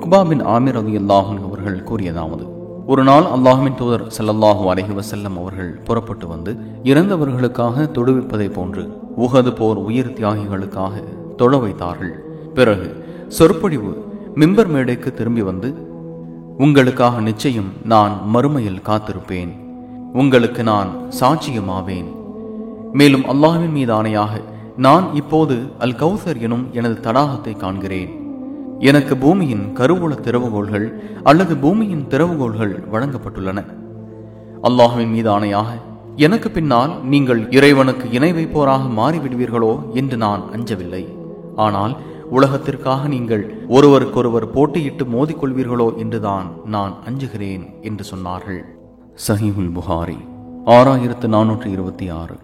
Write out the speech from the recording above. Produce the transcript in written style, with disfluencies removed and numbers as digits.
உக்பா பின் ஆமிர் ரலியல்லாஹு அன்ஹு அவர்கள் கூறியதாவது, ஒரு நாள் அல்லாஹ்வின் தூதர் ஸல்லல்லாஹு அலைஹி வஸல்லம் அவர்கள் புறப்பட்டு வந்து இறந்தவர்களுக்காக தொழுவிப்பதை போன்று உஹது போர் உயிர் தியாகிகளுக்காக தொழ வைத்தார்கள். பிறகு சொற்பொழிவு மிம்பர் மேடைக்கு திரும்பி வந்து, உங்களுக்காக நிச்சயம் நான் மறுமையில் காத்திருப்பேன், உங்களுக்கு நான் சாட்சியமாவேன். மேலும் அல்லாஹ்வின் மீது ஆணையாக நான் இப்போது அல் கௌசர் எனும் எனது தடாகத்தை காண்கிறேன். எனக்கு பூமியின் கருவூல திறவுகோள்கள் அல்லது பூமியின் திறவுகோள்கள் வழங்கப்பட்டுள்ளன. அல்லாஹ்வின் மீது ஆணையாக எனக்கு பின்னால் நீங்கள் இறைவனுக்கு இணை வைப்போராக மாறிவிடுவீர்களோ என்று நான் அஞ்சவில்லை. ஆனால் உலகத்திற்காக நீங்கள் ஒருவருக்கொருவர் போட்டியிட்டு மோதிக்கொள்வீர்களோ என்றுதான் நான் அஞ்சுகிறேன் என்று சொன்னார்கள். சஹீஹுல் புகாரி 6426.